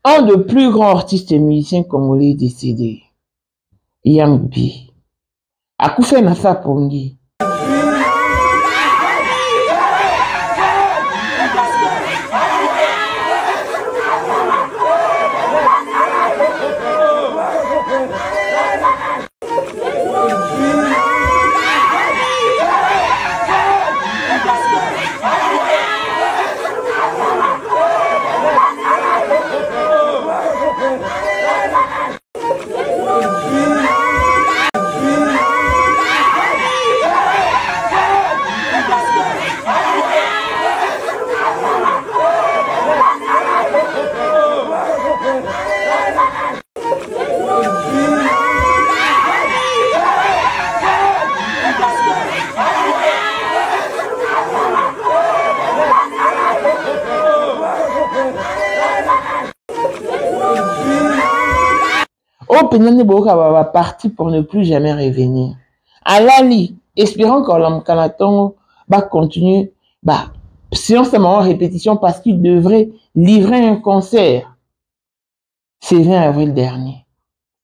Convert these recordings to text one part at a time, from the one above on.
un des plus grands artistes et musiciens congolais décédé, Yang B. Akufa na sa pongi. Penane Boka va partir pour ne plus jamais revenir. Alali, espérant qu'Olam va continuer, sinon c'est en répétition parce qu'il devrait livrer un concert. C'est 20 avril dernier.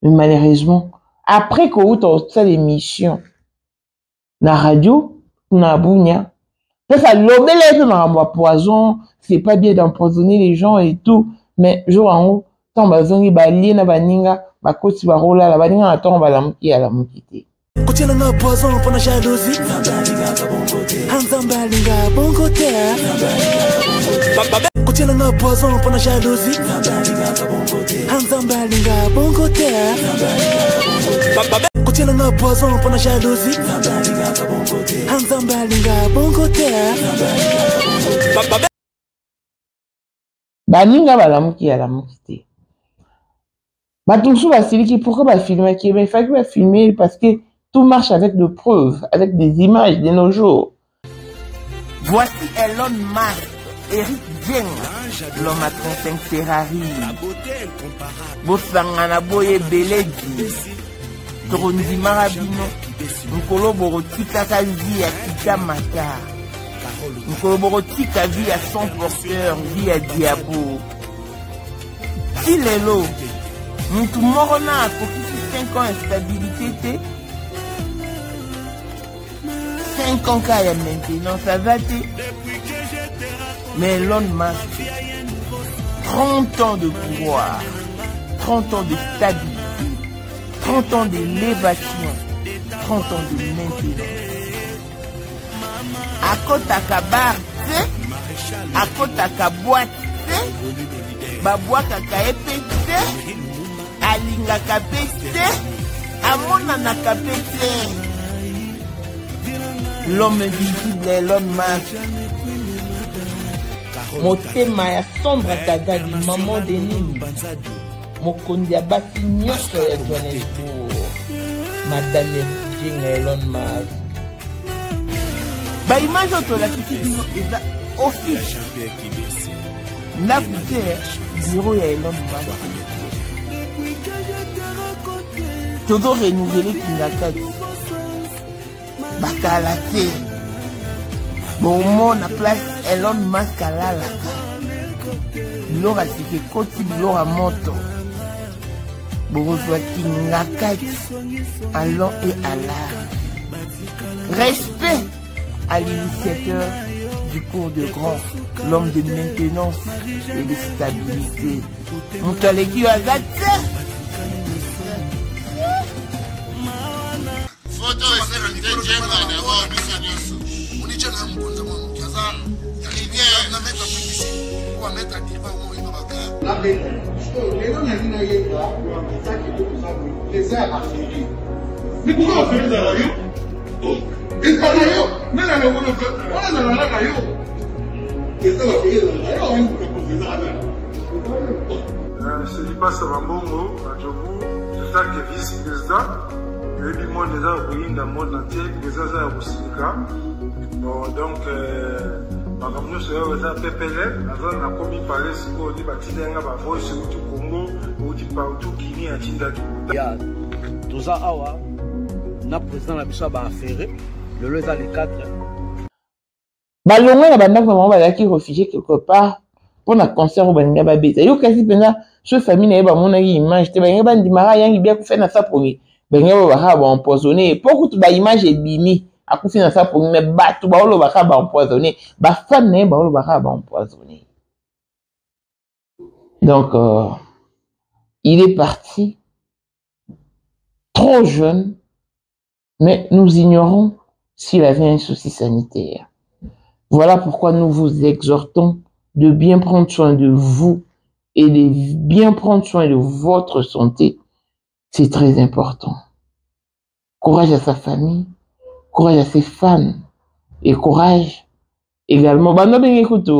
Mais malheureusement, après qu'on ait fait l'émission, la radio, na Bounia, ça l'obélève dans un poison, c'est pas bien d'empoisonner les gens et tout, mais jour en haut, tant bazongi balié na baninga, bakoti barola la baninga na tant balamuki à la mukité. Côté na poison pour la jalousie, Hanzamba linga bon côté. Côté na poison pour la jalousie, Hanzamba linga bon côté. Côté na poison pour la jalousie, Hanzamba linga bon côté. Baninga balamuki à la mukité. Batumsu Basiliki, pourquoi va filmer? Il fallait filmer parce que tout marche avec des preuves, avec des images de nos jours. Voici Elon Musk, Eric Dien, l'homme à 35 Ferrari. Bossangana Boye Beledi, Trondi Marabino, Nkolo Borotika vie à Kitamata, Nkolo Borotika vie à son porteur, vie à Diabo. Il est l'eau. Nous tout morona pour 5 ans instabilité. 5 ans qu'il y a maintenant, ça va te. Mais Elon Musk, 30 ans de pouvoir, 30 ans de stabilité, 30 ans d'élévation, 30 ans de maintenance. À côté à bar, à côté à boîte, ba boîte à épée, alinga kapete, amona na kapete. L'homme invisible Elon Musk. Motema ya sombre kagadi maman de nini. Mokondi ya basi nyonso ya Johannesburg. Madame Jing Elon Musk. Ba image otolakisi bino eza office. Ndakute bureau ya Elon Musk. Todo renouveler Kingakati. Bakalate. Bon, mon place Elon Musk à la Lora c'est que côté Lora moto. Bon, Kingakati. Allons et à la. Respect à l'initiateur du cours de grand, l'homme de maintenance et de stabilité. Moutaleki Agate. Photo est mais pourquoi on fait ça là? C'est Lipa Savambongo, à Djobu, c'est ça qui est vice-président. Et puis moi, déjà, au dans le monde entier, les gens sont bon, donc, par exemple, nous sommes PPL, nous avons commis par les Siko, nous avons voix sur tout Congo, ou du partout qui vient à Tindaki. Tout ça, nous avons président la Bissau à affaire, le lieu les 4. Balonga na banda vraiment bazaki réfugié quelque part pour na concert au baninga babeta. Yo kasi pena ce famille n'est pas mon image, te ben ba ndimara yangi bien fait na ça pour lui. Ben ba empoisonné. Pourquoi tu ba image et bimi a ku na ça pour mais ba tu ba lo ba empoisonné. Ba fan ne ba lo ba empoisonné. Donc il est parti trop jeune, mais nous ignorons s'il avait un souci sanitaire. Voilà pourquoi nous vous exhortons de bien prendre soin de vous et de bien prendre soin de votre santé. C'est très important. Courage à sa famille, courage à ses fans et courage également. Bah, non, écoute,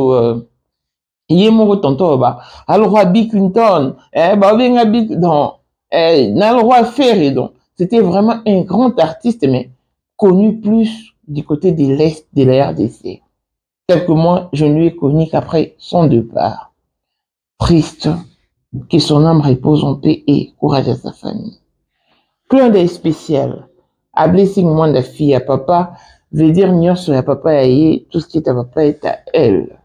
il est mon tonton, bah, alors, roi Bill Clinton, bah, non, le roi Ferré, donc, c'était vraiment un grand artiste, mais connu plus du côté de l'Est de la RDC. Quelques mois, je ne lui ai connu qu'après son départ. Triste, que son âme repose en paix et courage à sa famille. Clin d'œil spécial. A blessing moi de fille à papa, veut dire nion sur la papa et tout ce qui est à papa est à elle.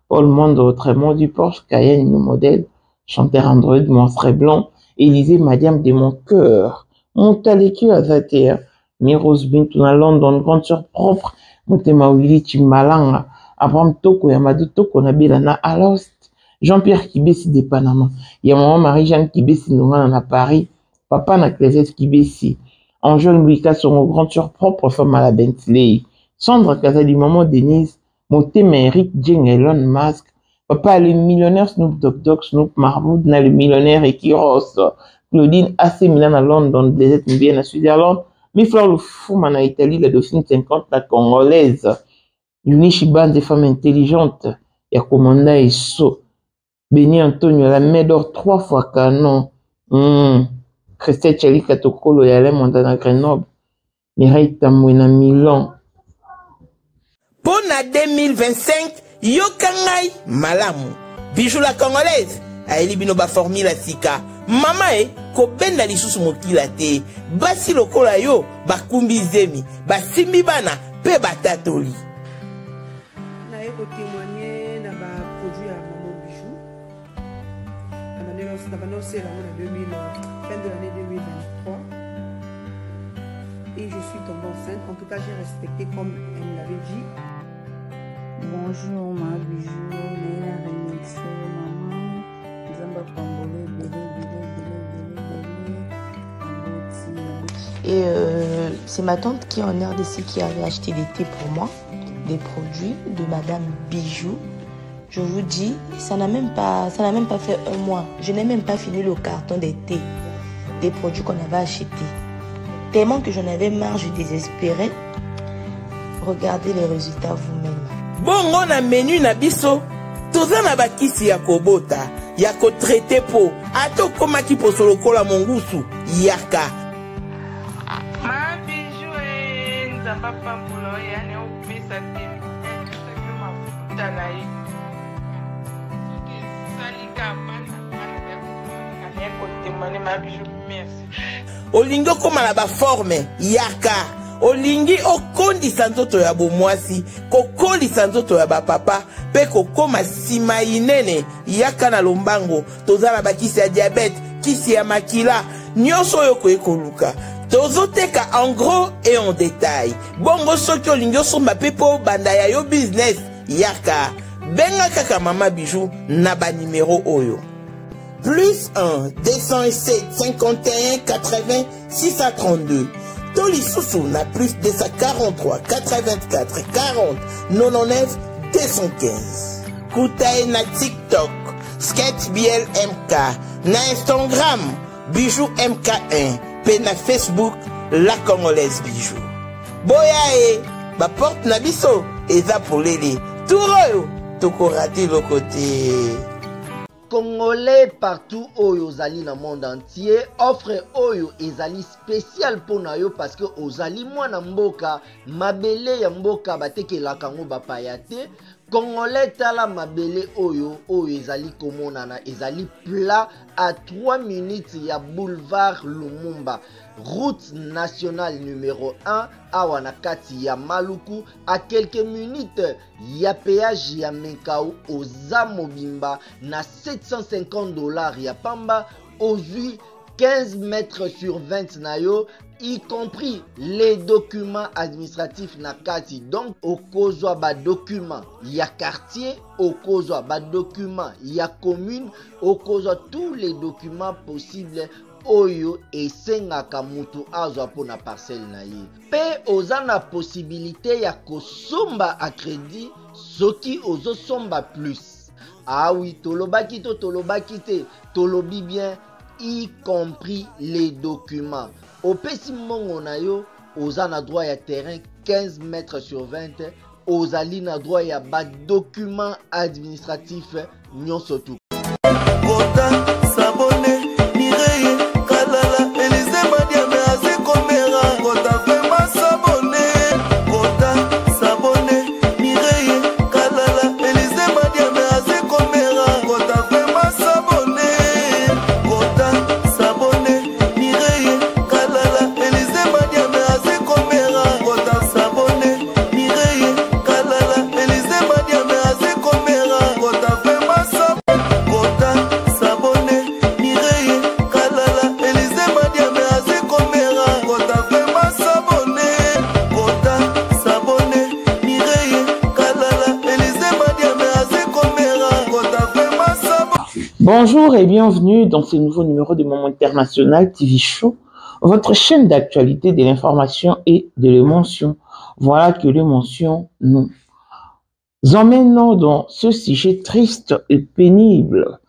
Paul Monde autrement du Porsche Cayenne New Model, chanteur Android, monstre blanc, Élisée Madiam de mon cœur, mon talécu à sa terre, Miros Bintuna London, grande sœur propre, Motema Willy Chimalanga, Abraham Toko, Yamadou Toko, Nabilana Alost, Jean-Pierre Kibesi de Panama, Yamaman Marie-Jeanne Kibesi Nongan à Paris, Papa Nakleset Kibesi, Angèle Mouika, son grande sœur propre, femme à la Bentley, Sandra Kazali, maman Denise, Motema Eric, Jeng Elon Musk, Papa le millionnaire Snoop Dogg, Snoop Marboud, le millionnaire Ekiros, Claudine AC Milan à London, Blazette Mbien à Switzerland, Miflor le Fouman à Italie, la Dauphine 50, la Congolaise, Unishiban des femmes intelligentes, Yakomanda et So, Béni Antonio, la Médor 3 fois canon, Christelle Chali Katokolo, Yalem Montana Grenoble, Mireille Tamouina Milan. Pour la 2025, Yokangai Malamu, Bijou la Congolaise, Aelibino ba formule sika, Mama ko benda lisusu mokila te, basi lokola yo, bakumbi zemi, basimbi bana, pe batatoli. Pour témoigner dans ma produit à Maman Bijou. On a annoncé fin de l'année 2023. Et je suis tombée enceinte. En tout cas, j'ai respecté comme elle me l'avait dit. Bonjour ma Bijou, Léa Remixé, maman. Zamba Pambole, Et c'est ma tante qui est en RDC qui avait acheté des thés pour moi. Des produits de Madame Bijou. Je vous dis, ça n'a même pas fait un mois. Je n'ai même pas fini le carton des thés, des produits qu'on avait achetés. Tellement que j'en avais marre, je désespérais. Regardez les résultats vous-même. Bon, on a menu na biso. Toza na bakisi ya kobota, ya ko traité po. Ato koma ki po solokola mongusu, yaka. Ma Bijou nzamba pampulo ya ne opesa te. Talai. Salika bana ma Bijou, merci. Olingo koma na ba forme, yaka. Olingi okondisa nzoto ya bomwasi, kokolisa nzoto ya ba papa, pe kokoma sima inene, yaka na lombango, tozala bakisi ya diabète, kisi ya makila, nyonso yo ko ekoluka. Tozoteka en gros et en détail. Bongo soki olingi osomba pe po banda ya yo business, yaka. Benga kaka Mama Bijou na ba numéro oyo. Plus 1 207 51 80 632. Toli Soussou na plus 243 84 40 99 215. Koutae na TikTok, Sketch BL MK, na Instagram, Bijou MK1, pe na Facebook, La Congolaise Bijou. Boya ba porte na biso, eza pour lele. Touro, toko raté le côté. Congolais partout oyo ozali na monde entier, offre oyo ezali spécial pour na yo parce que ozali mwana mboka, mabele ya mboka batekelaka ngo bapaya te. Congolais tala mabele oyo ezali komonana ezali plat à 3 minutes ya boulevard Lumumba, route nationale numéro 1 awa na kati ya Maluku, à quelques minutes ya péage ya Menkau oza mobimba na $750 ya pamba ozui 15 mètres sur 20 na yo, y compris les documents administratifs na kati. Donc okozwa ba document ya quartier, okozwa ba document ya commune, okozwa tous les documents possibles oyo esengaka mutu azwa po na parcelle na ye. Pe oza na possibilité ya kosomba a crédit soki ozo somba plus. Ah oui, tolobaki to tolobaki te, tolobi bien, y compris les documents. Au pesi mongo na yo, oza na droit ya terrain 15 mètres sur 20, ozali na droit ya ba document administratif nyonso tu. Bonjour et bienvenue dans ce nouveau numéro de Moment International TV Show, votre chaîne d'actualité, de l'information et de l'émotion. Voilà que l'émotion nous emmène dans ce sujet triste et pénible.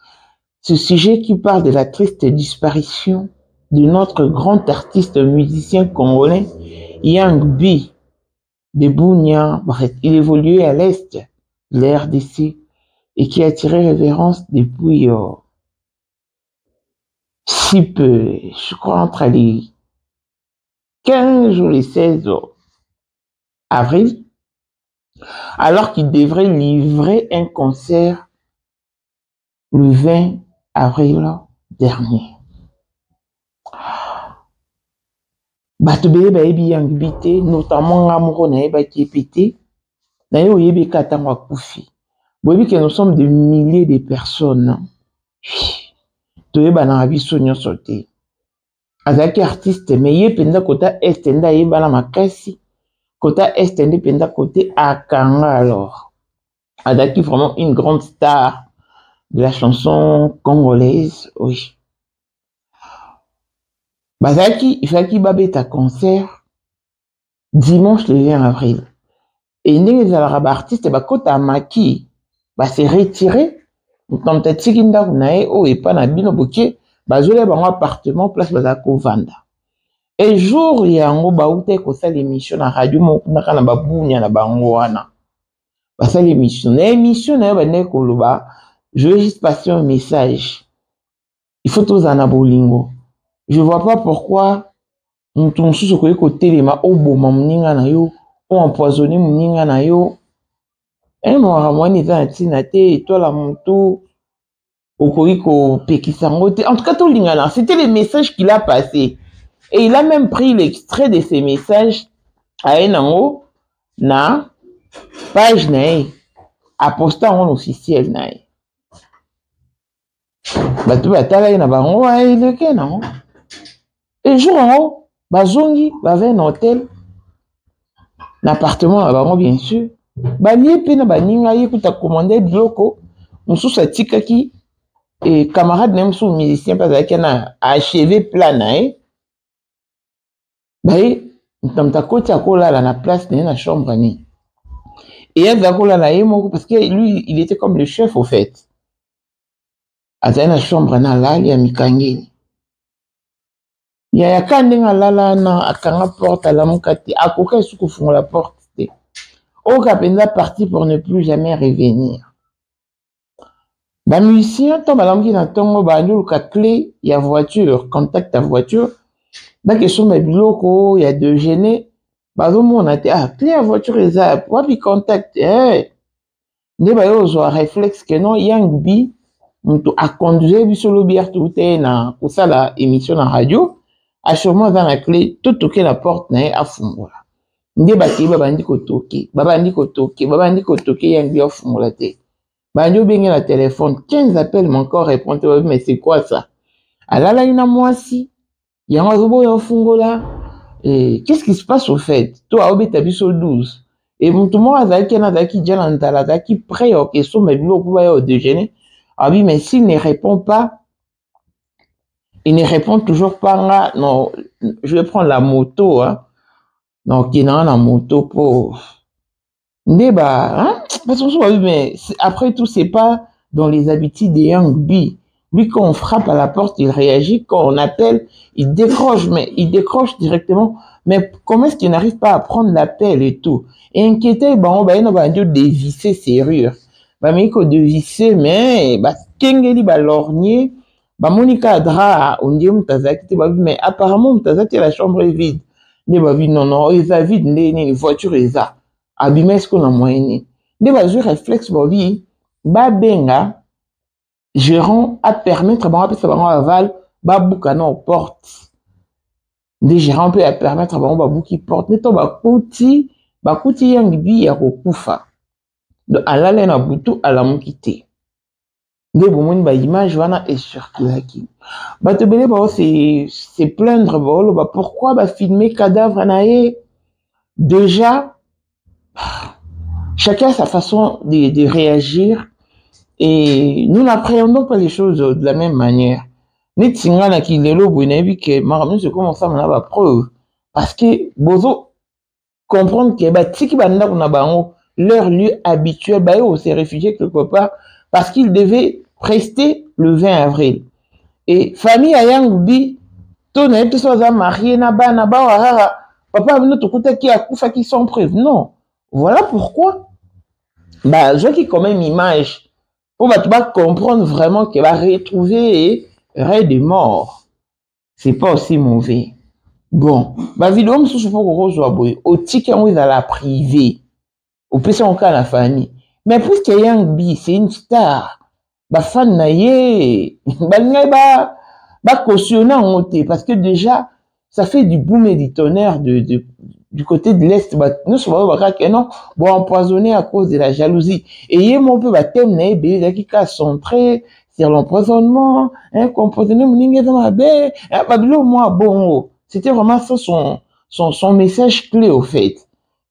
Ce sujet qui parle de la triste disparition de notre grand artiste musicien congolais, Yang B. de Bunia. Il évoluait à l'est de la RDC et qui a attiré révérence depuis si peu, je crois entre les 15 ou les 16 avril, alors qu'il devrait livrer un concert le 20 avril dernier. Batubé baebi Yang B, notamment Amuro naeba qui est pété, d'ailleurs yebi katangwa kufi. Vous voyez que nous sommes des milliers de personnes. Toyeba na biso nyonso te. Azaki artiste mais ye penda kota est nda yeba na makasi. Kota est nda penda côté akanga alors. Azaki vraiment une grande star de la chanson congolaise, oui. Bazaki, il fallait qu'il babeta concert dimanche le 20 avril. Et il y a un artiste kota maki. C'est retiré. Comme tu as dit, il y a un appartement, place Bazako Vanda. Et jour, il y a un l'émission à la radio, il y a l'émission, je vais juste passer un message. Il faut tous en abolingo. Je ne vois pas pourquoi nous sommes sur le côté de ma obo, ou empoisonné, un mois et toi la moto au Pekisangote. En tout cas, tout l'ingala, c'était les messages qu'il a passés. Et il a même pris l'extrait de ces messages à Enango na page nae, à poster en officiel nae. Batu batala na bango wa eleke non. Et jour en haut, bazongi, bavait un hôtel, un appartement à bango bien sûr. Balie pena baninga yekuta commander bloko mususu atikaki et camarade même sous musicien parce qu'il a achevé plan bae ntamta koti akola la place na chambre ni et il a kola la yemo parce que lui il était comme le chef au fait azana na chambre na la ya mikangeni ya kandenga lala na akanga porte la mukati akoka suku funga la porte. Au Kapenda parti pour ne plus jamais revenir. Les musiciens, quand ils ont la clé, il y a voiture, contact à voiture. Donc, ils sont bloqués, il y a deux gênés. On a dit, clé à voiture, ils ont contact. nde bayo ozwa réflexe que non Yang B mutu aconduire biso lobi artute na kosala émission na radio assurement aza na clé totoke la porte na ye afungola nde bakei babandi kotoke Yang B afungola te bandi obenge na téléphone 15 appels encore répondre mais c'est quoi ça alalaki na mwasi yango azoboya afungola qu'est-ce qui se passe au fait to aobeta biso 12 et mutu moko azalaki na azalaki dia na ntala azalaki prêt okesomba biloko baya au déjeuner. Ah oui, mais s'il ne répond pas, il ne répond toujours pas là. Non, je vais prendre la moto. Hein. Donc, il y a la moto pour. Débat. Hein? Mais après tout, c'est pas dans les habitudes des Yang B. Lui, quand on frappe à la porte, il réagit. Quand on appelle, il décroche. Mais il décroche directement. Mais comment est-ce qu'il n'arrive pas à prendre l'appel et tout? Et inquiété, on va dévisser serrure. Bamiko de visser mais kengeli lorgner monika dra on dit mutazaki mais apparemment mutazaki la chambre est vide ne ba vide non eza vide ne voiture eza abima est-ce qu'on a moyen ne ba jouer réflexe benga gérant à permettre aval buka na porte des gérants peut permettre buki porte ne to bakuti Yang B ya kokufa de alale na butu alamuki te nde bomoni ba image wana e circulaki bato bele bao c'est plaindre bolo pourquoi ba filmer cadavre na ye déjà chacun a sa façon de réagir et nous n'appréhendons pas les choses de la même manière netinga na kilelo bonebi que maramno se commence à na ba preuve parce que bozo comprendre que ba tiki banda na bango leur lieu habituel, on s'est réfugié quelque part parce qu'ils devaient prester le 20 avril. Et famille à Yang B, tout n'est pas marié, papa, nous qui a coufa qui sont preuves. Non. Voilà pourquoi. Je qui quand même image pour comprendre vraiment qu'elle va retrouver ray de mort. C'est pas aussi mauvais. Bon, vidéo, je suis pas au ticket, on est à la privée. Au plus on cas la famille. Mais puisque Yang B, c'est une star, fan na ye, cautionnant parce que déjà, ça fait du boom et du tonnerre du côté de l'Est. Nous sommes non, empoisonné à cause de la jalousie. Et yé mon peu thème na ye, qui a centré sur l'empoisonnement, composionné mon dans ma baie, moi, bon, c'était vraiment ça son message clé au fait.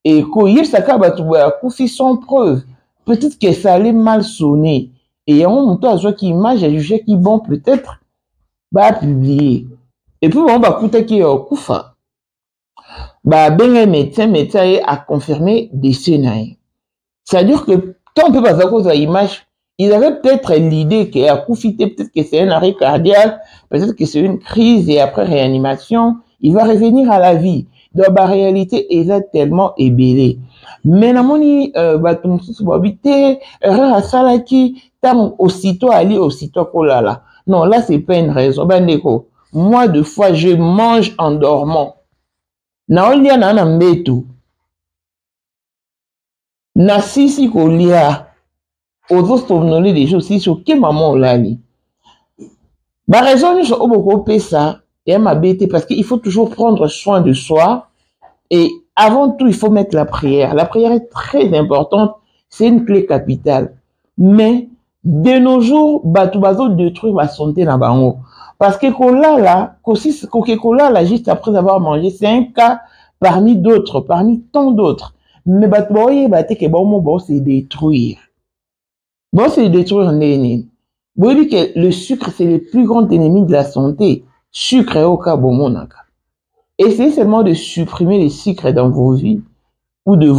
Et quand il s'est sans preuve, peut-être que ça allait mal sonner. Et il y a un moment où qui image a jugé qui bon peut-être publier. Et puis on va écouter qui est Koufa. Ben médecin a confirmé décès naï. C'est-à-dire que tant peu pas à cause de l'image, ils avaient peut-être l'idée qu'il a Koufité, peut-être que c'est un arrêt cardiaque, peut-être que c'est une crise et après réanimation, il va revenir à la vie. Donc, la réalité est tellement ébélée. Mais, namoni, aussitôt aller, aussitôt kolala. Non, là, c'est pas une raison. Moi, deux fois, je mange en dormant. Naolia na mbetu. Na sisi kolia. Ozo somnolé des choses, si sur quel maman lali. Bah, raison, je suis beaucoup ça. Et m'a bêté parce qu'il faut toujours prendre soin de soi. Et avant tout, il faut mettre la prière. La prière est très importante. C'est une clé capitale. Mais, de nos jours, Batubazo détruire la santé dans bango. Parce que Kola, juste après avoir mangé, c'est un cas parmi d'autres, parmi tant d'autres. Mais Batubazo, c'est détruire. Bon, c'est détruire l'ennemi. Vous voyez que le sucre, c'est le plus grand ennemi de la santé. Sucre est au cas bon. Essayez seulement de supprimer les sucres dans vos vies ou de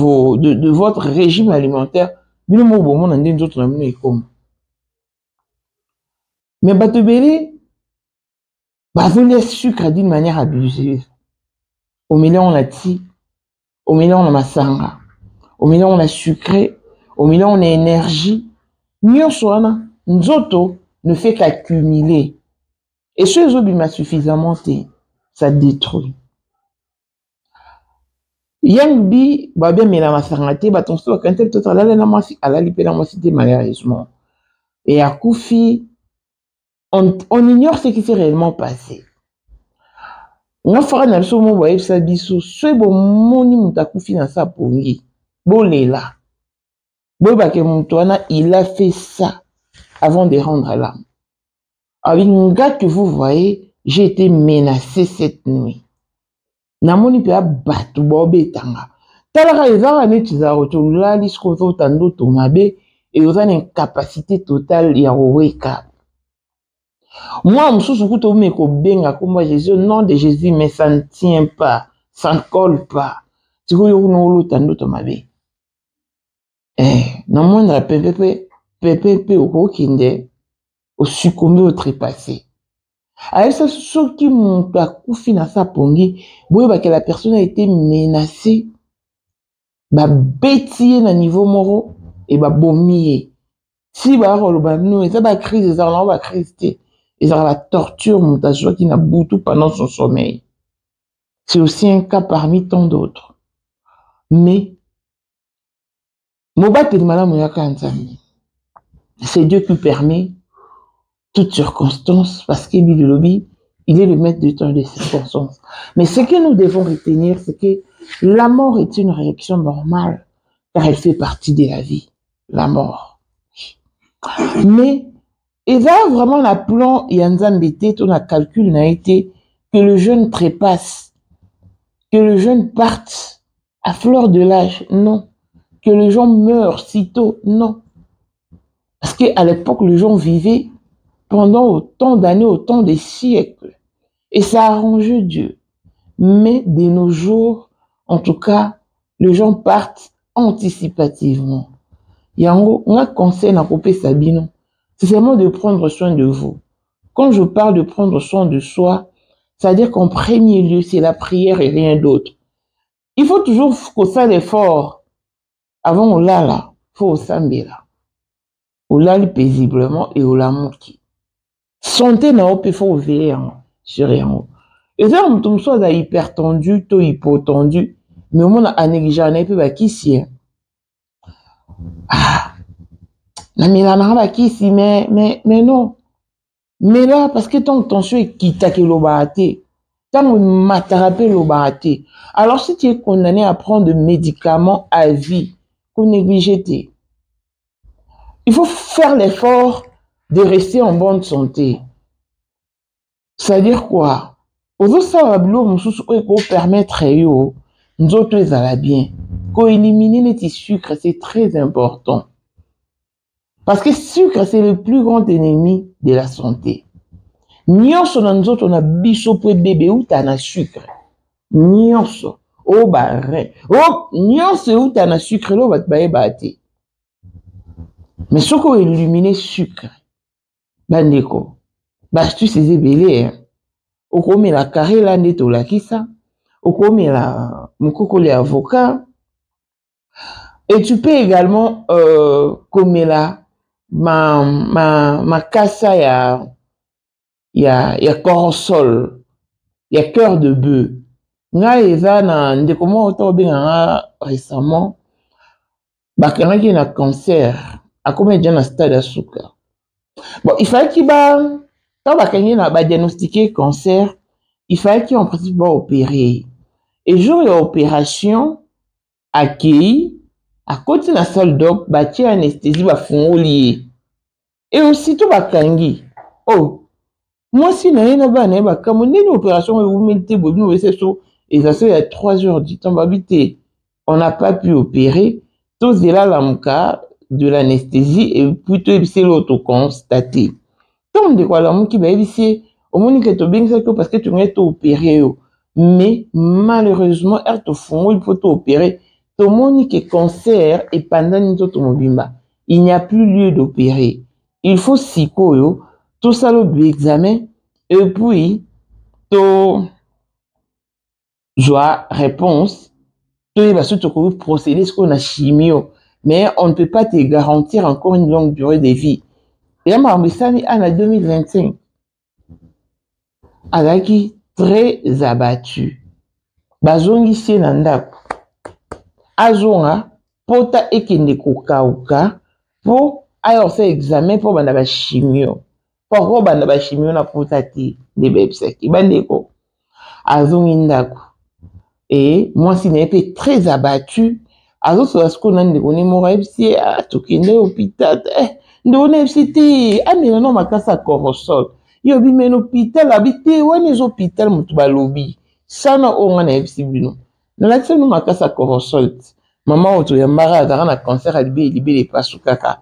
votre régime alimentaire. Mais Batobélé, vous les sucre d'une manière abusive. Au milieu, on a ti, au milieu, on a masanga, au milieu, on a sucré, au milieu, on a énergie. Nyoswana, Nzoto ne fait qu'accumuler. Et ce Zobima suffisamment, ça détruit. Yang bi ba bien mena masangate ba tonso ba kantel to tala na mwasi alali pe na mwasi te malheureusement. Et à Koufi, on ignore ce qui s'est réellement passé. On fera na biso mo boye sa biso so bo moni muta Koufi na sa pongi. Bolela. Boba ke mutoana il a fait ça avant de rendre l'âme. Avec un gars que vous voyez, j'ai été menacé cette nuit. Namoni pe batu bobe tanga. Talaka ezara neti za otulali skozo tando to mabe et aux une incapacité totale ya wake up. Moi msusu kuto meko benga komba Jésus, au nom de Jésus, mais ça ne tient pas, ça ne colle pas. Tu vois yo no tando to mabe. Na moindre pepe au kinde au succomber au trépassé. Avec ça, ceux qui m'ont Koufi na sa pongi, boye que la personne a été menacée, ba bétier na niveau moro et ba bomier. Si ba roloba nous, et ça ba crise, ça ba crise, et ça la torture montage qui n'a boutou pendant son sommeil. C'est aussi un cas parmi tant d'autres. Mais Moba Telmala Moyaka Nzami, c'est Dieu qui permet toutes circonstances, parce qu'il est le lobby, il est le maître du temps des circonstances. Mais ce que nous devons retenir, c'est que la mort est une réaction normale, car elle fait partie de la vie, la mort. Mais, et là, vraiment, la plan, Yanzambete, ton calcul n'a été que le jeune trépasse, que le jeune parte à fleur de l'âge, non. Que les gens meurent sitôt, non. Parce qu'à l'époque, les gens vivaient pendant autant d'années, autant de siècles. Et ça arrangeait Dieu. Mais de nos jours, en tout cas, les gens partent anticipativement. Yango, on a conseil à couper Sabino. C'est seulement de prendre soin de vous. Quand je parle de prendre soin de soi, c'est-à-dire qu'en premier lieu, c'est la prière et rien d'autre. Il faut toujours qu'on fasse l'effort. Avant, on l'a là. Il faut s'amber là. On l'a paisiblement et on l'a manqué. Santé n'a pas faut veiller sur rien. Et ça, on soit hyper tendu, tout hypotendu, mais au moins, on a négligé, on a qui si. Ah, mais non. Mais là, parce que ton tension est quitte que l'obaraté, tant on m'a therapé l'obaraté. Alors, si tu es condamné à prendre des médicaments à vie, qu'on néglige, il faut faire l'effort de rester en bonne santé. C'est-à-dire quoi? Aux ça pour permettre nous autres à la bien. Qu'on élimine les petits sucres, c'est très important. Parce que le sucre, c'est le plus grand ennemi de la santé. Nyonso na nous autres, on a biso pour bébé ou t'as na sucre. Nyonso. Oh bah rien. Oh, nyonso ou t'as na sucre, là, va te bailler bâti. Mais ce qu'on élimine sucre, bandeko, bah tu sais belé, hein. Au comme la carré là neto la kisa, au comme la mukoko les avocats, et tu peux également comme la ma cassa ya corosol, ya cœur de bœuf. Nga eza na ndekoma auto benga récemment, bah quelqu'un qui a cancer. À combien de stade à sucre. Bon, il fallait qu'il va diagnostiquer cancer, il fallait qu'il en principe va opérer. Et jour de l'opération, accueilli, à côté de la salle d'op, bâti anesthésie, va fond lié. Et aussitôt, va kangi. Oh, moi, si n'a rien à voir, comme on est une opération, vous mettez, vous et ça, il y a 3 heures du temps, on n'a pas pu opérer, tout c'est là, l'amka, de l'anesthésie et plutôt c'est l'auto-constaté. Comme de quoi l'amour qui va éviter, au moins que tu bien que parce que tu es opéré. Mais malheureusement, il faut t'opérer. Tout le monde qui est cancer et pendant une il n'y a plus lieu d'opérer. Il faut psycho, tout ça l'examen et puis tout joie réponse. Tout va surtout procéder ce qu'on a chimio. Mais on ne peut pas te garantir encore une longue durée de vie. Et là, Mambisani, en 2025, Alaki très abattu. Bazongi Sienandap. azonga pota ekende kokauka po ayo se examen po banda ba chimio. Pourquoi banda ba chimio na pota ti de bebsaki bandeko azongi ndako. Et moi si n'ai été très abattu azo so ce qu'on a ndeko mo rebsi a tokende hôpital ndone fciti amela no makasa korosol yo bi men hôpital habité wani hôpital mutu balobi sana onga na fcibino na la tsenu makasa korosol mama oto ya mbara azaka na cancer libé pasu kaka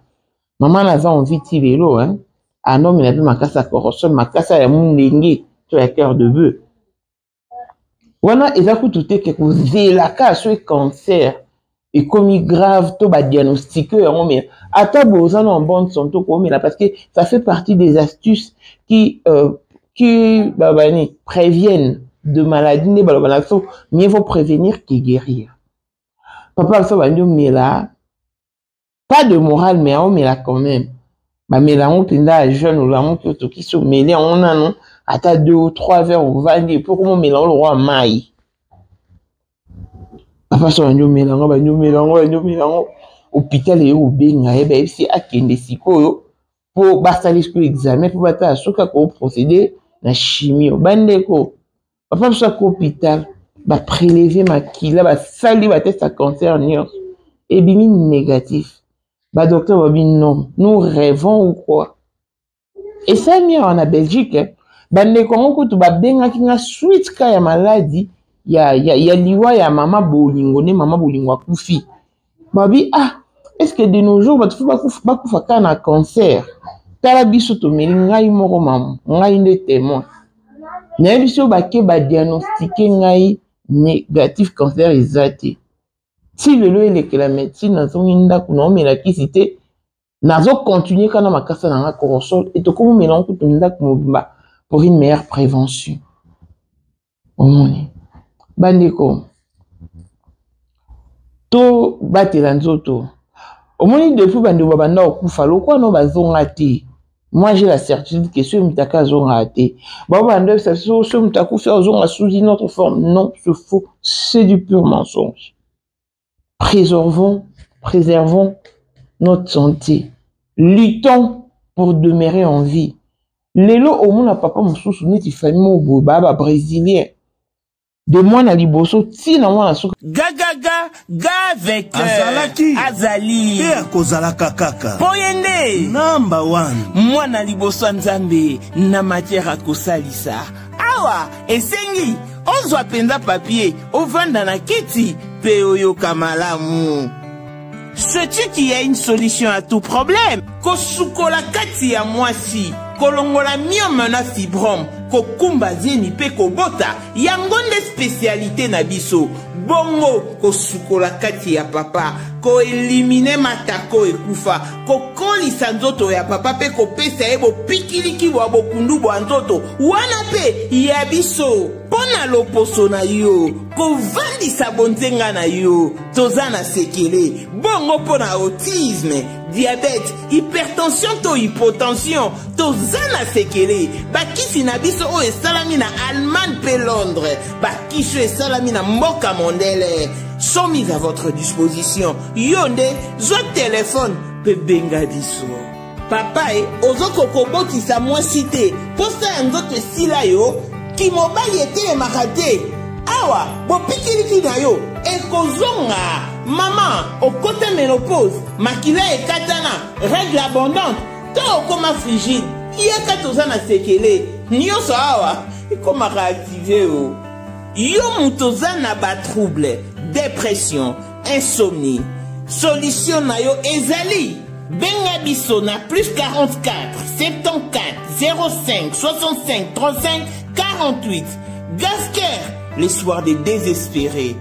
mama naza envie ti lelo anomi na bi makasa korosol makasa ya mundenge to ya cœur de bœuf wana eza kutu te ke kozelaka so cancer et comme grave to ba diagnostiquer yango mais ata boza en bonne santé comme là parce que ça fait partie des astuces qui préviennent de maladies ne balobana so mieux vaut prévenir que guérir. Papa so ba ndio mela pas de morale mais on mela quand même ba mela on pinda jeune ou la on to qui so mêlé on a non ata 2 ou 3 verres ou 20 pour comment mela le roi mai. Papa so ndio melango ba ndio melango hôpital e o benga e ba si akende sikoyo po basalis ko examen po bata soka ko procéder na chimie bandeko papa so ko hôpital ba prélever makila ba sali ba test à cancer nios et bimi négatif ba docteur ba bin non nous rêvons ou quoi et ça mi en Belgique bandeko ngoko to ba benga kinga suite ka ya maladie ya liwa ya mama bolingo ne mama bolingo akufi babi est-ce que de nos jours bakufa ka na cancer tala biso to meli ngai moko mamu ngai nde témoin na biso bake ba diagnostiquer ngai négatif cancer ezate si lelo eleke la médecine nazongi ndako na omela kisite nazo continuer kana makasa na nga korosol et to komo mela nkutu ndako mobimba pour une meilleure prévention omoni bandeko to batela nzoto omoni depuis bandeko babanda okufa lokwa no bazonga te. Moi j'ai la certitude que ce mutaka zonga te babanda ce mutakufa zonga sous une autre forme non c'est faux, c'est du pur mensonge. Préservons notre santé, luttons pour demeurer en vie. Lelo omona papa mususu neti famille mo baba brésilien de moi na liboso tina mwana suka ga avec azali e akozalaka kaka poyende number 1 mwana liboso nzambe na matière akosalisa awa esengi ozwa penza papier ovanda na kiti pe oyoka malamu. Sais-tu qu'il y a une solution à tout problème? Kosukola kati ya mwasi kolongola myome na fibrome kokumba zeni pe kobota yango nde spécialité na biso bongo kosukola kati ya papa ko elimine matako ekufa kokolisa nzoto ya papa pe kopesa ye bopikiliki bwa bokundu bwa nzoto wana pe ya biso pona loposo na yo kovandisa bonzenga na yo toza na sekele bongo pona autisme diabète hypertension to hypotension toza na sekele bakisi na biso o esalami na Allemagne pe Londres bakisi esalami na mboka mondele sont mis à votre disposition. Yonde, zo téléphone, pe benga biso. Papa ozoko koboti sa moi cité, posta nzoto sila yo, ki mobali ete makate. Awa, bo pikiliki na yo, ekozonga. Maman, okote ménopause, makila ekatana, règle abondante, to okoma frigide, yaka tozana sekele, nyoso awa, ikoma réactiver yo. Yo mutozana ba trouble. Dépression, insomnie. Solution na yo ezali. Benga biso na plus 44 74 05 65 35 48. Gasker, les soirs des désespérés.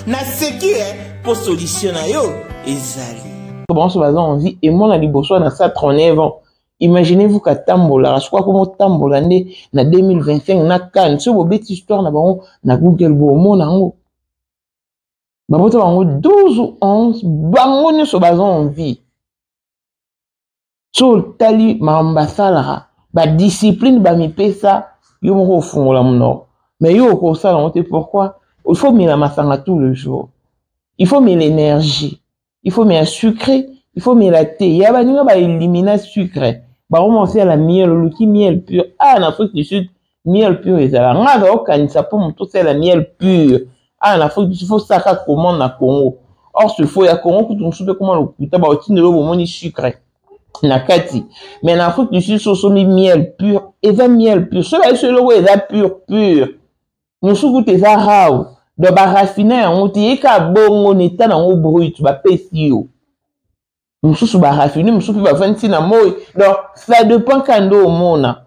Na seki pour solution na yo ezali. Comment se basant en vie et moi na liboso na ça 39 ans. Imaginez-vous qu'à Tambola, je crois que Tambola na 2025 na Cannes, ce beau bête histoire na bango na Google bo mo nango. Baboto bango 12 ou 11 bango ne se basant en vie. So tali mambasala ba discipline ba mi pesa yo mo fungola muno. Mais yo ko sala on te pourquoi? Il faut mila masanga tout le jour. il faut mettre l'énergie, il faut mettre sucré, il faut mettre la thé. Il y a baninga ba éliminer sucré. Ba commencer à la miel, le qui miel pur. Ah, en Afrique du Sud, miel pur et ça. Nga ga okanisa pour mon tout c'est la miel pur. Ah, en Afrique du Sud, il faut ça comment na Congo. Or ce faut ya Congo que tu soupe comment le kuta ba otine lo moni sucré. Na kati. Mais en Afrique du Sud, so miel pur et ça miel pur. Cela est le est ça pur. Nous soupe tes arao. De ba raffiner on ti ka bongo neta na ngo brut ba pesi yo. Mususu ba raffiner mususu ba fanti na moi. Donc ça dépend quand au mona.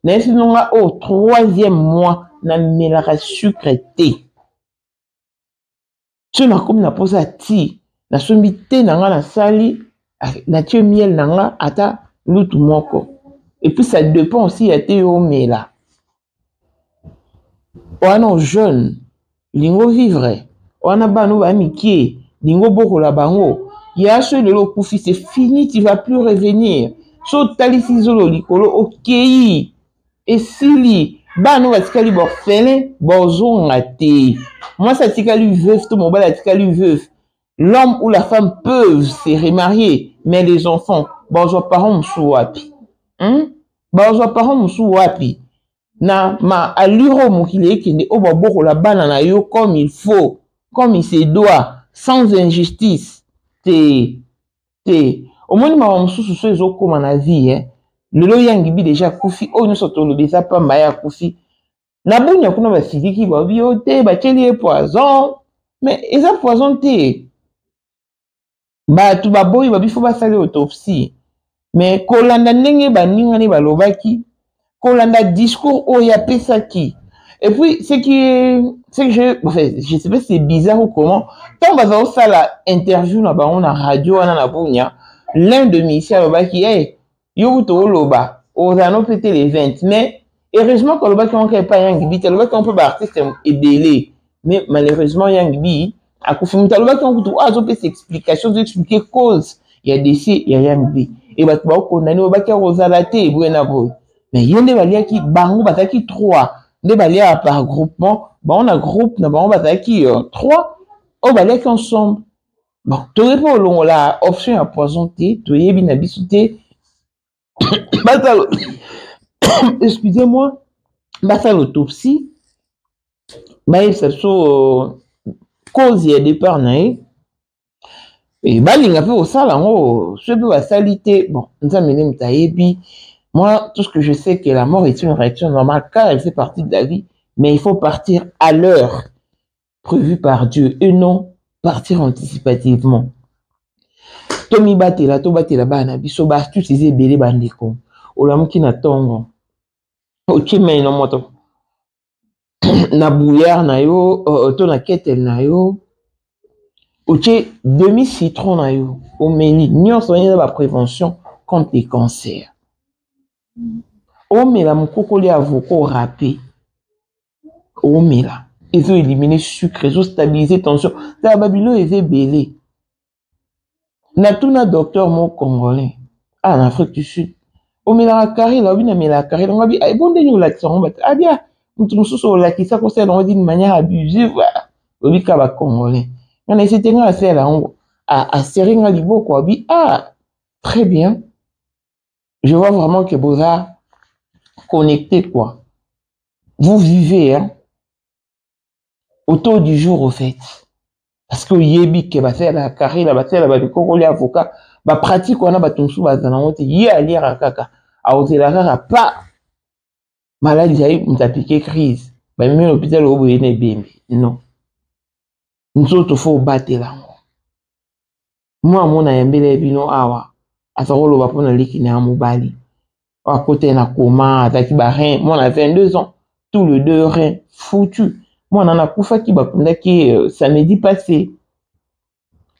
Mais sinon au troisième mois na melara sucreté. Si na comme na posa ti na sombi te na nga na sali na tie miel na nga ata lutu moko. Et puis ça dépend aussi à te o mela. Wana jeune lingo vivre wana banu ba mikie lingo boko la bango ya ce de lo kufi c'est fini, tu vas plus revenir so talisi zolo likolo okei esili banu batikali borfelin bozonga te moi ça tikali veuve to mobile tikali veuve l'homme ou la femme peuvent se remarier mais les enfants bozo parents musu wapi bozo parents musu wapi na ma allure mokile kende o baboko la bana na yo comme il faut, comme il se doit, sans injustice. Au moins ma mususu so ezo koma na vie hein. Lelo yangibi déjà kufi o no soto lo besa pa mbaya kufi. Na bunya kuna ba sidiki ba bi o te ba teli poison, mais eza poison te. Ba tu ba boyi ba bifo ba sali autopsie. Mais kolanda ndenge ba ninga ni ba lobaki kolanda discours oya pesaki. Et puis c'est que je sais pas si c'est bizarre ou comment. Quand on va au faire la interview na ba on a radio na bunya, l'un de Michel Lobaki hey yo to loba aux anneaux pété les 20 mais heureusement que Lobaki on pas yangibi Lobaki on peut artiste et délai mais malheureusement yangibi a confirmé Lobaki on peut azo peut explication d'expliquer cause il y a décès il y a yangibi et ba ko condamné Lobaki rozalate buena boy. Mais yende balia ki bango bataki 3 de balia par groupement ba on a groupe na bango bataki 3 o balia ki ensemble bon to repo longo la option à poisonter to yebi na bisouté batalo excusez-moi batalo autopsie ba so cause ya départ na et balinga pe au sala ngo ce peu ba salité bon nzambe ne mtayebi. Moi, tout ce que je sais, que la mort est une réaction normale, car elle fait partie de la vie, mais il faut partir à l'heure prévue par Dieu, et non partir anticipativement. Tomi batela, to batela bana, biso ba tout ces belé bandeko. Olamu ki na tongo. O chime no moto. Na bouillard na yo, to na ketel na yo. O che demi citron na yo. O meni, nyonso na ba prévention contre les cancers. Omela mukokoli avoko râpé. Omela. Ils ont éliminé sucre, ils ont stabilisé tension. La babilo est belé. Natuna docteur mon congolais. Ah, en Afrique du Sud. Omela carré, là, on a mis la carré. On a dit, ah, bon, nous la tirons. Ah, bien. Nous sommes là qui ça concerne d'une manière abusive. On va congolais. On a essayé de faire là, à serrer un libo, quoi. Ah, très bien. Je vois vraiment que vous êtes connecté, quoi. Vous vivez, hein, autour du jour, au fait. Parce que yebi que va faire la carrière, va faire la congolais avocat, va pratique, on a battu sous la zanamote, y a lire à kaka, à oser la rara, pas maladie, on t'a piqué crise. Bah, même l'hôpital au bout, il est bien. Non. Nous autres, faut battre là. Moi, mon ayambele bino awa. Asarolo va prendre l'équipe na mobali. À côté na coma, ataki ba rein. Moi, on a 22 ans. Tout le 2 reins foutu. Moi, on en a koufa qui va prendre qui samedi passé.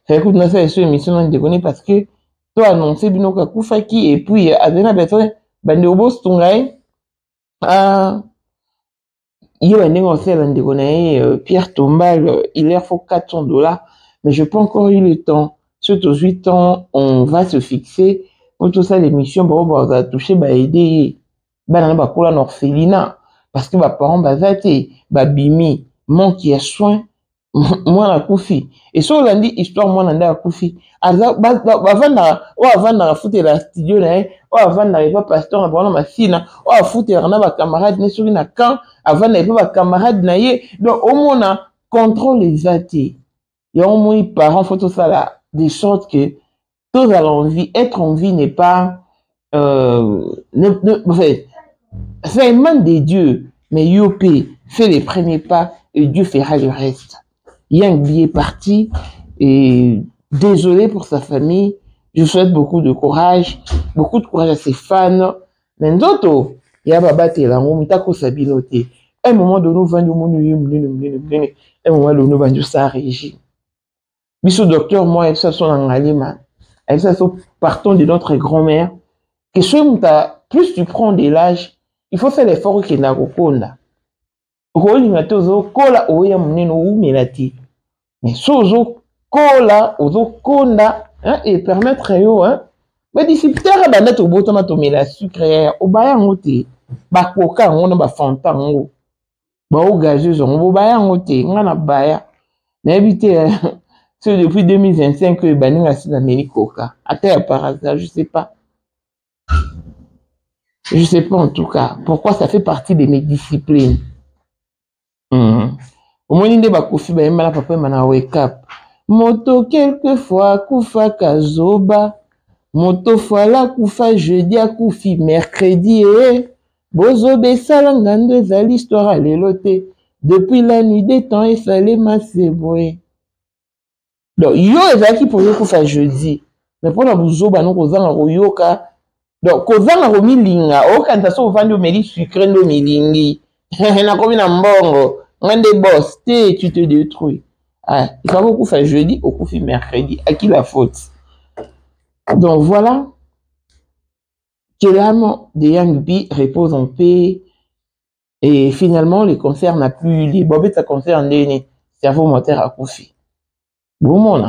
Fait que nous fait cette émission on déconne parce que toi annoncer bino ka koufa qui et puis azena besoin bande obos tungai ah il va négo faire on déconne Pierre Tombal il leur faut $400 mais je pas encore eu le temps. Surtout 8 ans, on va se fixer pour tout ça l'émission bon va toucher ba aider ba na kola na orphelinat parce que ba parents ba zate ba bimi manque ya soin moi na kufi et so landi histoire moi nanda kufi bavanda foutre la studio na avanda pas pasteur na bona mafina foutre na ba camarade ne soki na camp avanda pas camarade na ye donc au moins contrôle les athées il y a au moins parents faut tout ça là des sortes que tous à l'envie être en vie n'est pas c'est un man de Dieu mais Yopé fait les premiers pas et Dieu fera le reste. Yang Bi est parti et désolé pour sa famille. Je souhaite beaucoup de courage à ses fans. Mais d'autres, il y a Babate Lango, Mitako Sabinote. Un moment donné, nous vendons un moment donné, nous vendons ça à Régie. Bissou docteur, moi, et ça sont en Alima. Et ça sont partons de notre grand-mère. Que plus tu prends de l'âge, il faut faire l'effort qu'il n'a pas. Kola oya muneno umelati mais sozo kola ozo konda et permettre yo mais d'ici terre banda to botama to mela sucre obaya ngote bakoka ngona ba fanta ngo ba ogageuse ngo baya ngote ngana baya na éviter c'est depuis 2025 que baninga sina meli coca ata par hasard je sais pas en tout cas pourquoi ça fait partie de mes disciplines. Au moins, il y a des papa mana wake up. Moto quelquefois kufa kazoba. Moto fois kufa jeudi a kufi mercredi. Bozo besala ngando za l'histoire à l'éloté. Depuis la nuit des temps, il fallait m'assebouer. Donc, yo ezaki pour yo kufa jeudi. Mais pour la bozo ba non kozanga royoka. Donc, kozanga romilinga. Okanta so vando meli sucre ndo milingi. Na komi na mbongo. Un des boss, tu te détruis. Il faut beaucoup faire jeudi, beaucoup faire mercredi. À qui la faute? Donc voilà. Que l'âme de Yang Bi repose en paix. Et finalement, les concerts n'a plus. Les bobettes, ça concerne les cerveau moteur à Koufi. Bon, mon.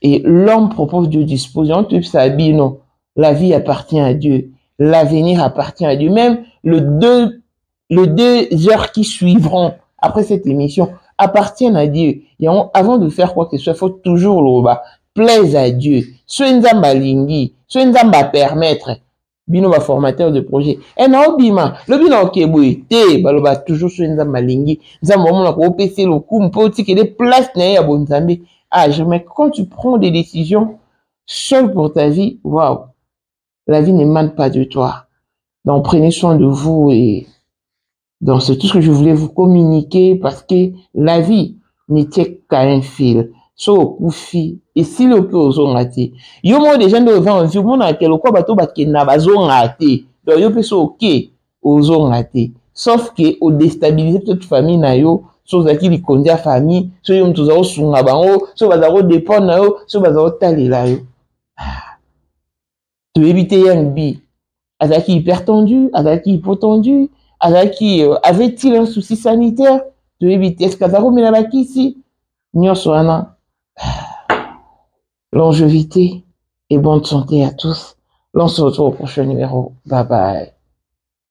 Et l'homme propose de disposition. Tu sais, non. La vie appartient à Dieu. L'avenir appartient à Dieu. Même les 2 heures qui suivront après cette émission appartiennent à Dieu. Et avant de faire quoi que ce soit, il faut toujours le plaise à Dieu. Soit nzamba lingi, soit nzamba permettre. Bino ba formateur de projet. Et na obima, le bino okeboy te baloba toujours soit nzamba lingi. Nzamba mona ko opesi le coup mpo tike des places na ya bonzambe. Mais quand tu prends des décisions seul pour ta vie, waouh. La vie n'émane pas de toi. Donc prenez soin de vous et donc, c'est tout ce que je voulais vous communiquer parce que la vie n'était qu'à un fil. So, koufi. Et si le cœur aux ongati. Yo, moi, des gens de vent, vu, mon a quel quoi, bateau, bat, qui n'a pas ongati. Donc, yo, peut ok, aux ongati. Sauf que, au déstabiliser toute famille, na yo, so, zaki, li kondi a famille, so, yo, m'touza, o, sunga, bango, so, bazaro, dépend, na yo, so, bazaro, tali, la yo. Tu veux éviter Yang Bi. Azaki hypertendu, Azaki hypotendu. Azaki, avait-il un souci sanitaire de éviter? Est-ce qu'Azaro Minabaki ici? Nyoswana. Longévité et bonne santé à tous. L'on se retrouve au prochain numéro. Bye bye.